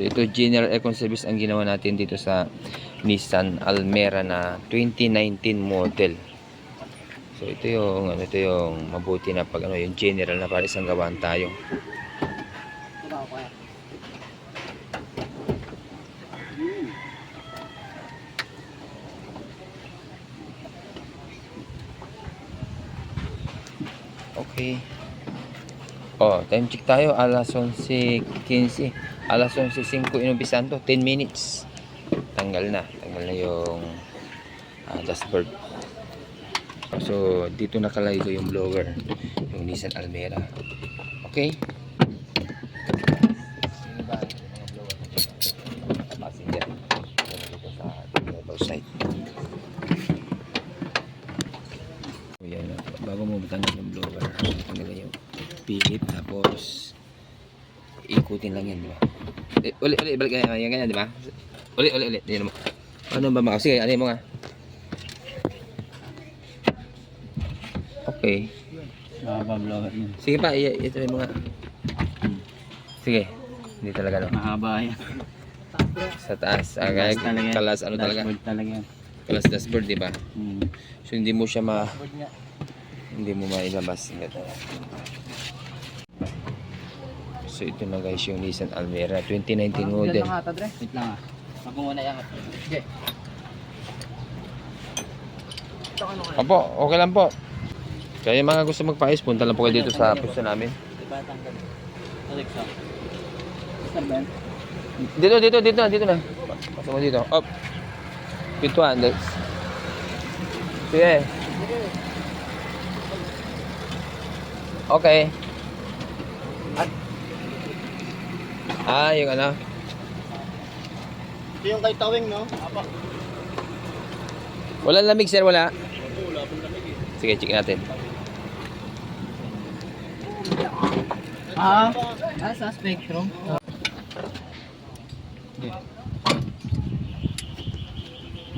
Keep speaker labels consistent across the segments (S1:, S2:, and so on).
S1: So ito general aircon service ang ginawa natin dito sa Nissan Almera na 2019 model. So ito yung mabuti na pag yung general na para isang gawaan tayo. Okay. Oh, time check tayo. Alas 11:15. Alas 11:05 inumpisan to. 10 minutes. Tanggal na yung dashboard. So, dito nakalagay ko yung blower. Yung Nissan Almera. Okay. Sino ba yung mga blower? Passenger. Dito sa driver side. So, yan. Bago mo matanggal yung blower, tanggal yung pihit, tapos ikutin lang yan, di ba? Uli, balik yan, ganyan, di ba? Uli, yan mo. Ano ba mga? Sige, ano mo nga? Okay.
S2: Mahaba blower yun.
S1: Sige pa, ito yung mga. Sige, hindi talaga, no?
S2: Mahaba yan.
S1: Sa taas, kalas, ano talaga?
S2: Dashboard talaga yan.
S1: Kalas dashboard, di ba? So, hindi mo siya hindi mo mailabas. So ito na guys yung Nissan Almera 2019 model.
S2: Wait lang Ako muna yan. Okay.
S1: Opo, okay lang po. Kaya mga gusto magpaayos, punta lang po kayo dito sa pwesto namin.
S2: Alexa.
S1: Dito na. Pasok mo dito. Up. Pintuan. Sige. Okay. Yung ano?
S2: Ito yung kay Tawing, no? Apa.
S1: Walang lamig, sir, wala?
S2: Wala pong lamig eh.
S1: Sige, check natin.
S2: Sa Spectrum. Okay.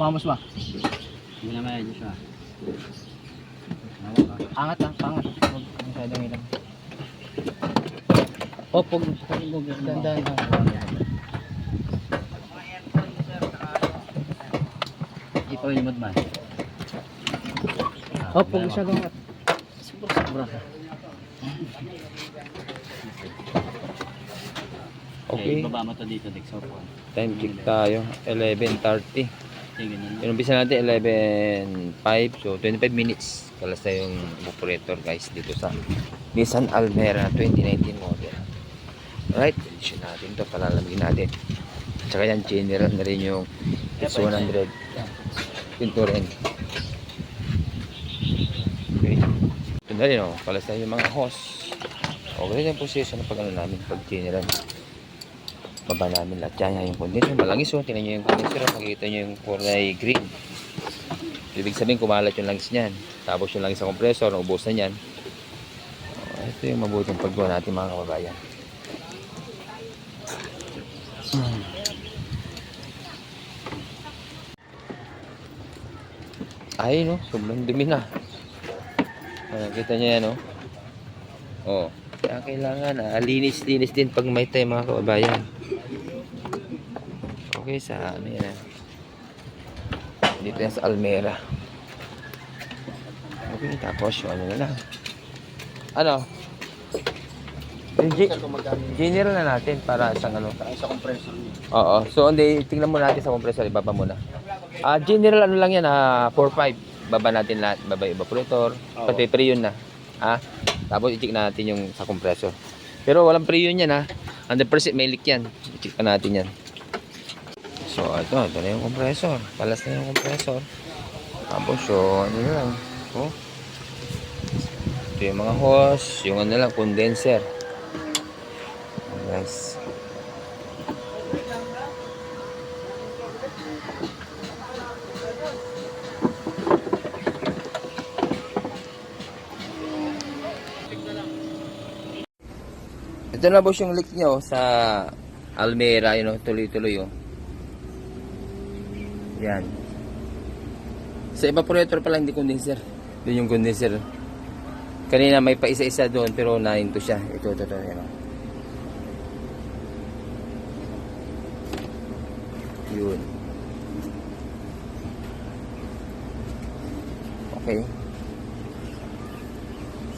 S2: Vamos ba? Hindi naman yan siya. Angat lang, pangat. Huwag masyadong ilang. Pag dandan lang. Ito yung madman. Pag masyadong ilang. Sobra.
S1: Okay.
S2: Baba mo to dito, Dex.
S1: Time check tayo. 11:30. Inumpisa natin 11:05. So, 25 minutes. Kalas na yung operator guys dito sa Nissan Almera 2019 model. Alright, condition natin to, palalamigin natin. Tsaka yan, general na rin yung S100 pinto rin. Okay, ito na rin kalas na yung mga hose. Okay rin yung position na pag ano namin, pag general baba namin lahat yan, yung condenser malangis. Tingnan nyo yung condenser, makikita nyo yung kulay green. Ibig sabihin kumalat yung langis nyan, tapos yung langis sa compressor naubos na nyan. Ito yung mabuting paggawa natin mga kababayan. Ay no, sobrang dumi na. Kita nyo yan kaya kailangan linis-linis din pag may tayo mga kababayan. Okay, sa ano yan dito yan sa Almera. Okay, tapos yung ano na lang general na natin para sa
S2: Sa compressor niya.
S1: Oo, so hindi, tingnan muna natin sa compressor, ibaba muna. General ano lang yan, 4.5 baba natin lahat, baba yung evaporator, pati pre-yun na tapos i-check natin yung sa compressor, pero walang pre-yun yan 100% may leak yan, i-check pa natin yan. So ito na yung compressor, palas na yung compressor, tapos ano na lang ito yung mga hose, yung ano lang, condenser. Guys, ito na boss yung leak nyo sa Almera, tuloy-tuloy yan. Sa evaporator pala, hindi condenser. Doon yung condenser. Kanina may pa isa-isa doon pero nahinto siya. Ito yan. Yun. Okay.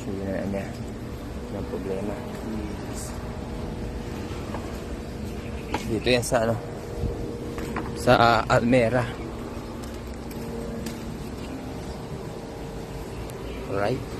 S1: So, yun na niya. Yung problema. Dito yan sa ano? Sa Almera. Alright.